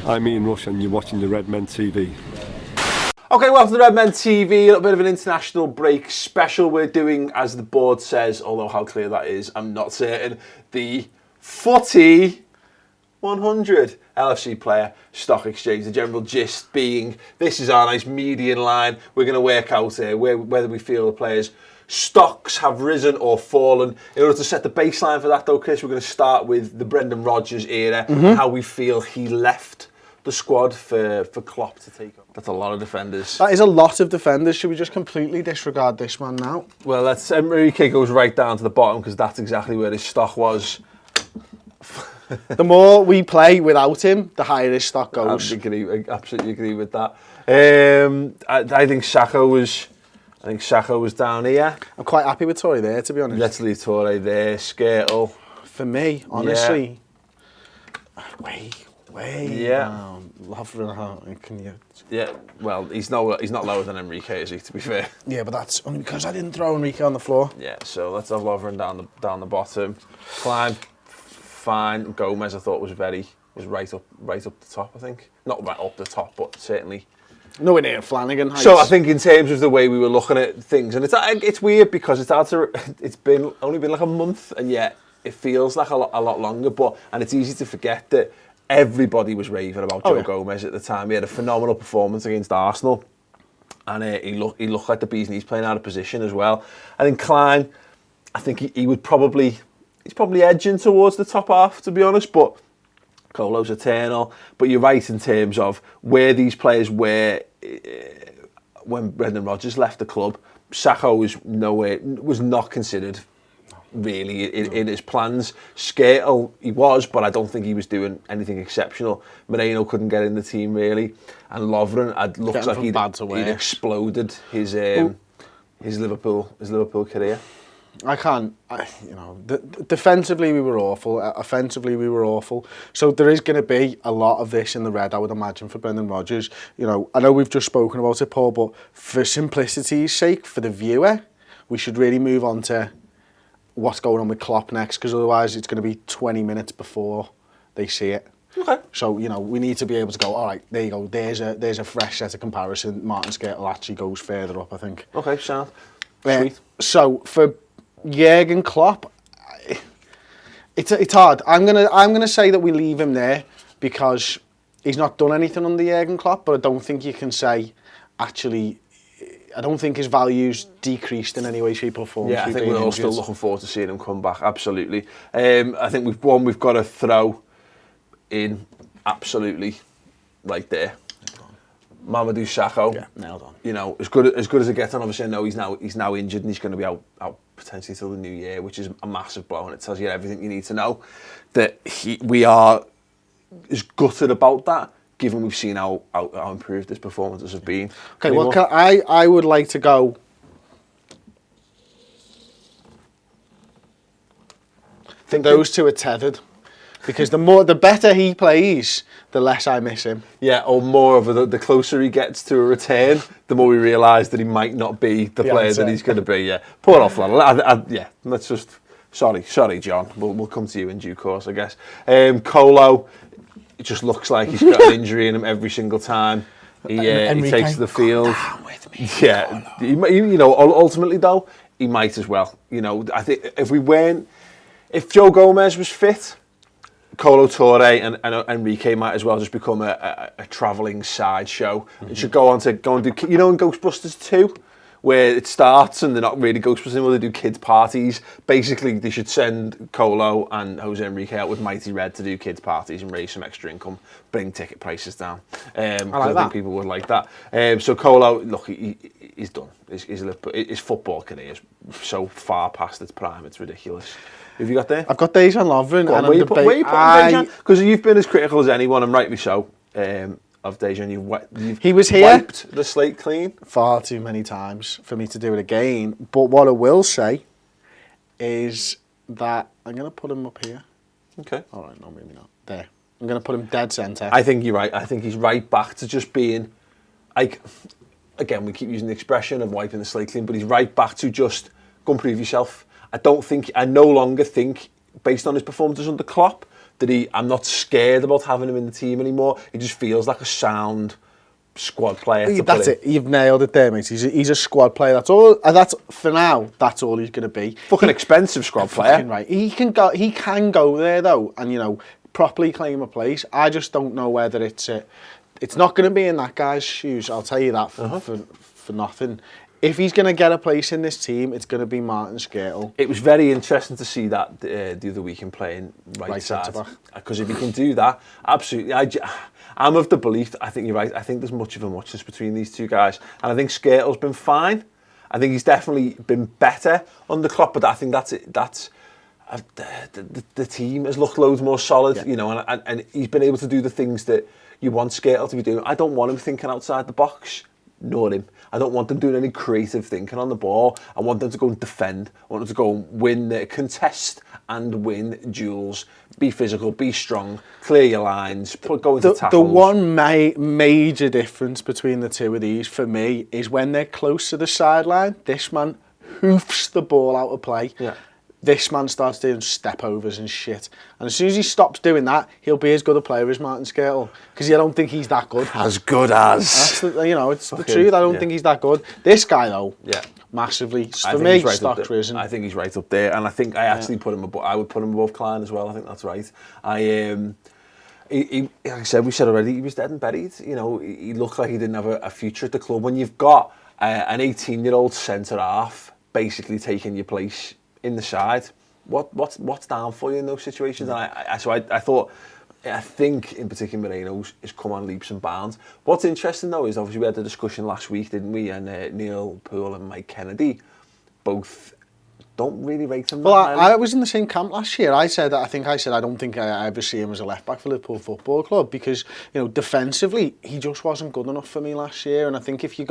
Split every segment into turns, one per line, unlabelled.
I'm Ian Rush and you're watching the Redmen TV.
Okay, welcome to the Redmen TV, a little bit of an international break special. We're doing, as the board says, although how clear that is, I'm not certain, the Footy 100 LFC player stock exchange. The general gist being, this is our nice median line. We're going to work out whether we feel the players' stocks have risen or fallen. In order to set the baseline for that though, Chris, we're going to start with the Brendan Rodgers era and how we feel he left the squad for Klopp to take over. That's a lot of defenders.
That is a lot of defenders. Should we just completely disregard this man now?
Well, Enrique goes right down to the bottom because that's exactly where his stock was.
The more we play without him, the higher his stock goes.
I absolutely agree with that. I think Sacco was down here.
I'm quite happy with Torre there, to be honest.
Let's leave Torre there. Skrtel.
For me, honestly,
Yeah.
down. Lovren, can you?
Yeah. Well, he's not lower than Enrique, is he? To be fair.
Yeah, but that's only because I didn't throw Enrique on the floor.
Yeah. So let's have Lovren down the bottom. Klein, fine. Gomez, I thought was right up the top. I think not right up the top, but certainly.
Nowhere near Flanagan heights.
So I think in terms of the way we were looking at things, and it's weird because it's only been like a month, and yet it feels like a lot longer. And it's easy to forget that everybody was raving about Joe Gomez at the time. He had a phenomenal performance against Arsenal, and he looked like the bee's knees, playing out of position as well. I think Klein, I think he's probably edging towards the top half, to be honest, but Colo's eternal. But you're right in terms of where these players were when Brendan Rodgers left the club. Sacco was not considered really in his plans. Skrtel, he was, but I don't think he was doing anything exceptional. Moreno couldn't get in the team really, and Lovren looks like he'd exploded his Liverpool career.
Defensively we were awful. Offensively we were awful. So there is going to be a lot of this in the red, I would imagine, for Brendan Rodgers. I know we've just spoken about it, Paul, but for simplicity's sake, for the viewer, we should really move on to what's going on with Klopp next, because otherwise it's going to be 20 minutes before they see it.
Okay.
So, we need to be able to go, all right, there you go, there's a fresh set of comparison. Martin Skrtel actually goes further up, I think.
Okay, sound. Sweet.
So, for Jurgen Klopp, it's hard. I'm gonna say that we leave him there because he's not done anything under Jurgen Klopp, but I don't think you can say, actually, I don't think his value's decreased in any way, shape or form.
Yeah, I think we're all still looking forward to seeing him come back, absolutely. I think we've got to throw in absolutely right there. Mamadou Sakho.
Yeah, nailed on.
As good as it gets on. Obviously, I know he's now injured and he's going to be out potentially till the new year, which is a massive blow, and it tells you everything you need to know. That we are as gutted about that, given we've seen how improved his performances have been.
Okay, well, I would like to go. I think those two are tethered, because the better he plays, the less I miss him.
Yeah, or more of the closer he gets to a return, the more we realise that he might not be the player that he's going to be. Yeah, poor off lad. Yeah, let's just. Sorry, John. We'll come to you in due course, I guess. Colo, it just looks like he's got an injury in him every single time he takes to the field.
Down with me,
yeah, ultimately though, he might as well. I think if Joe Gomez was fit, Colo Torre and Enrique might as well just become a travelling sideshow. It should go and do, in Ghostbusters 2, where it starts and they're not really Ghostbusters anymore, they do kids parties. Basically, they should send Colo and Jose Enrique out with Mighty Red to do kids parties and raise some extra income, bring ticket prices down. I think people would like that. So Colo, look, he's done. His football career is so far past its prime, it's ridiculous. Who have you got there?
I've got Dejan Lovren.
Where you putting Dejan? Because you've been as critical as anyone, and rightly so, of Dejan. You've wiped the slate clean
far too many times for me to do it again. But what I will say is that I'm going to put him up here.
Okay.
All right, no, maybe not. There. I'm going to put him dead centre.
I think you're right. I think he's right back to just being, like, again, we keep using the expression of wiping the slate clean, but he's right back to just go and prove yourself. I no longer think, based on his performances under Klopp, I'm not scared about having him in the team anymore. He just feels like a sound squad player.
That's it. You've nailed it there, mate. He's a squad player. That's all. And that's for now. That's all he's going to be.
Fucking expensive squad player.
Right. He can go. He can go there though, and properly claim a place. I just don't know whether it's not going to be in that guy's shoes. I'll tell you that for nothing. If he's going to get a place in this team, it's going to be Martin Skrtel.
It was very interesting to see that the other week in playing right side. Because if he can do that, absolutely. I'm of the belief, I think you're right, I think there's much of a muchness between these two guys. And I think Skrtel's been fine. I think he's definitely been better under Klopp, but I think the team has looked loads more solid, and he's been able to do the things that you want Skrtel to be doing. I don't want him thinking outside the box. Nor him. I don't want them doing any creative thinking on the ball. I want them to go and defend. I want them to go and win the contest and win duels. Be physical, be strong, clear your lines, go into tackles.
The one major difference between the two of these for me is when they're close to the sideline, this man hoofs the ball out of play.
Yeah.
This man starts doing step overs and shit. And as soon as he stops doing that, he'll be as good a player as Martin Skrtel. Because I don't think he's that good.
As good as.
That's it's the truth. I don't think he's that good. This guy, though, massively. For me, stock's risen.
I think he's right up there. And I think I actually put him above, I would put him above Klein as well. I think that's right. Like I said, we said already, he was dead and buried. He looked like he didn't have a future at the club. When you've got an 18-year-old centre-half basically taking your place in the side, what's down for you in those situations? And I think in particular Moreno's has come on leaps and bounds. What's interesting though is obviously we had the discussion last week, didn't we? And Neil Poole and Mike Kennedy both don't really rate him.
Well, I was in the same camp last year. I said I don't think I ever see him as a left back for Liverpool Football Club because defensively he just wasn't good enough for me last year. And I think if you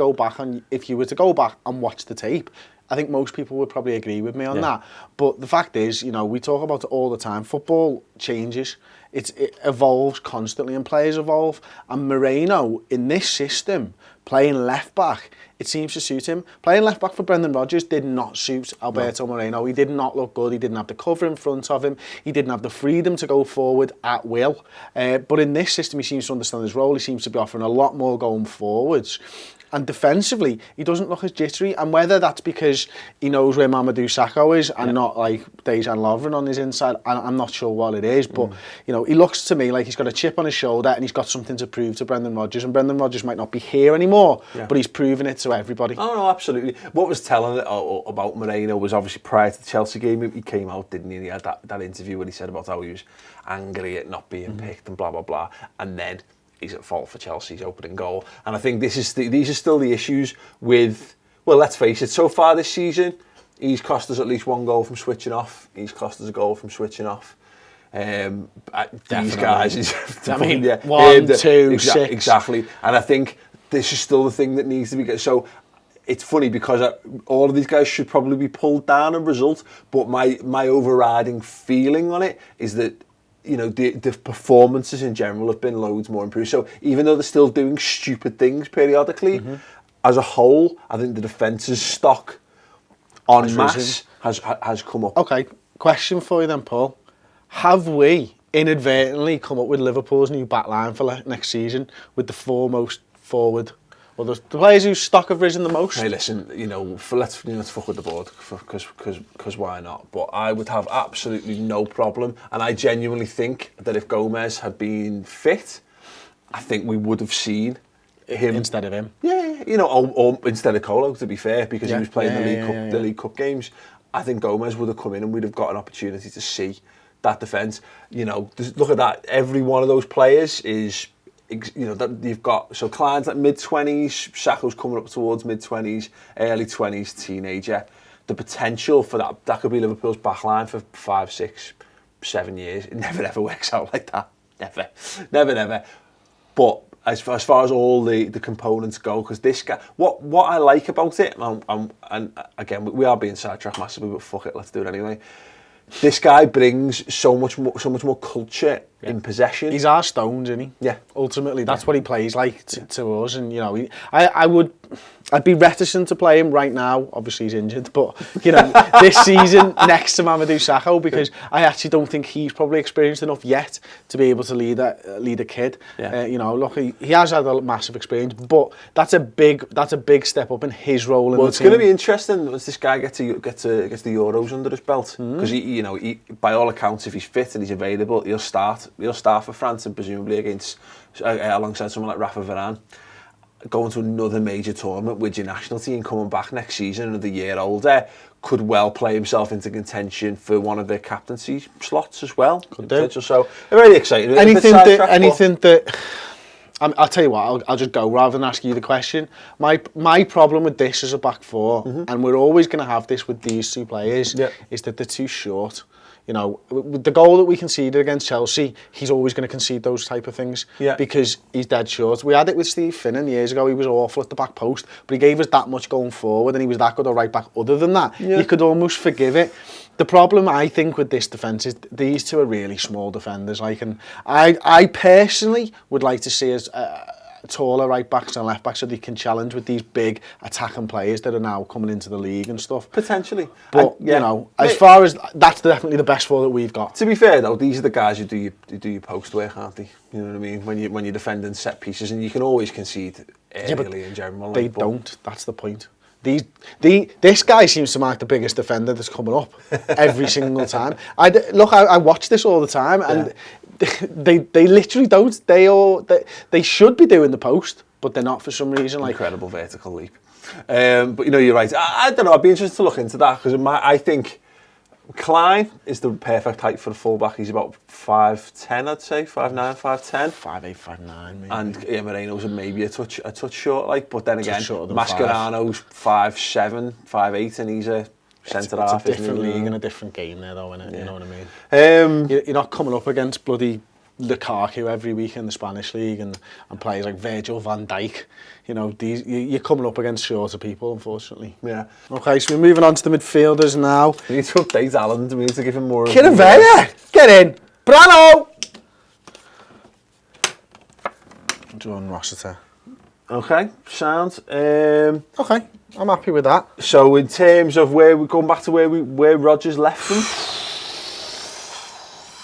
were to go back and watch the tape, I think most people would probably agree with me on that. But the fact is, we talk about it all the time. Football changes. It evolves constantly and players evolve. And Moreno, in this system, playing left back, it seems to suit him. Playing left back for Brendan Rodgers did not suit Alberto Moreno. He did not look good. He didn't have the cover in front of him. He didn't have the freedom to go forward at will. But in this system, he seems to understand his role. He seems to be offering a lot more going forwards. And defensively, he doesn't look as jittery. And whether that's because he knows where Mamadou Sakho is and not like Dejan Lovren on his inside, I'm not sure what it is. But, he looks to me like he's got a chip on his shoulder and he's got something to prove to Brendan Rodgers. And Brendan Rodgers might not be here anymore, but he's proving it to everybody.
Oh, no, absolutely. What was telling about Moreno was obviously prior to the Chelsea game, he came out, didn't he? And he had that interview where he said about how he was angry at not being picked and blah, blah, blah. And then he's at fault for Chelsea's opening goal. And I think these are still the issues with, well, let's face it, so far this season, he's cost us at least one goal from switching off. He's cost us a goal from switching off. These guys,
one, two, six.
Exactly. And I think this is still the thing that needs to be good. So it's funny because all of these guys should probably be pulled down a result, but my overriding feeling on it is that the performances in general have been loads more improved. So even though they're still doing stupid things periodically, as a whole, I think the defence's stock en masse has come up.
Okay, question for you then, Paul. Have we inadvertently come up with Liverpool's new back line for next season with the foremost forward? Well, the players whose stock have risen the most.
Hey, listen, let's fuck with the board because why not? But I would have absolutely no problem, and I genuinely think that if Gomez had been fit, I think we would have seen him
instead of him.
Yeah, or instead of Colo, to be fair, because he was playing the League Cup games. I think Gomez would have come in and we'd have got an opportunity to see that defence. Look at that. Every one of those players is. That you've got, so Klein's like mid-20s, Sakho's coming up towards mid-20s, early 20s, teenager. The potential for that could be Liverpool's backline for 5, 6, 7 years. It never ever works out like that. Never. But as far as all the components go, because this guy, what I like about it, and again we are being sidetracked massively, but fuck it, let's do it anyway. This guy brings so much more culture in possession.
He's our Stones, isn't he?
Yeah.
Ultimately, that's what he plays like to us. And, you know, I'd be reticent to play him right now. Obviously, he's injured. But, you know, this season next to Mamadou Sakho, because I actually don't think he's probably experienced enough yet to be able to lead a kid.
Yeah.
You know, look, he has had a massive experience, but that's a big step up in his role in the team.
Well, it's going to be interesting once this guy gets the Euros under his belt, because he, by all accounts, if he's fit and he's available, he'll start for France and presumably against alongside someone like Rafa Varane. Going to another major tournament with your national team, coming back next season, another year older, could well play himself into contention for one of their captaincy slots as well. Could do. So, very exciting.
Anything that I'll tell you what, I'll just go rather than ask you the question. My problem with this as a back four, and we're always going to have this with these two players, is that they're too short. You know, with the goal that we conceded against Chelsea, he's always going to concede those type of things because he's dead short. We had it with Steve Finnan years ago. He was awful at the back post, but he gave us that much going forward and he was that good a right back. Other than that, you could almost forgive it. The problem, I think, with this defence is these two are really small defenders. And I personally would like to see us taller right backs and left backs so they can challenge with these big attacking players that are now coming into the league and stuff.
Potentially.
But, you know, as far as that's definitely the best four that we've got.
To be fair, though, these are the guys who do your post work, aren't they? You know what I mean? When you're defending set pieces, and you can always concede early in general.
They don't. That's the point. This guy seems to mark the biggest defender that's coming up every single time. I watch this all the time, and they literally don't. They should be doing the post, but they're not for some reason.
Incredible vertical leap. But you know, you're right. I don't know. I'd be interested to look into that because I think Klein is the perfect height for a fullback. He's about 5'10", I'd say, 5'9", 5'10".
5'8", 5'9", maybe.
And Moreno's maybe a touch short, but then again, Mascherano's 5'7", 5'8", and he's a centre half.
It's a different league and a different game there, though, isn't it? You know what I mean? You're not coming up against bloody Lukaku every week in the Spanish league and players like Virgil van Dijk. You know, you're coming up against shorter people, unfortunately.
Yeah.
Okay, so we're moving on to the midfielders now.
We need to update Alan. We need to give him more.
Kiravella, get in. Brano. John Rossiter.
Okay, sounds.
Okay, I'm happy with that.
So in terms of where we're going back to where Rodgers left them.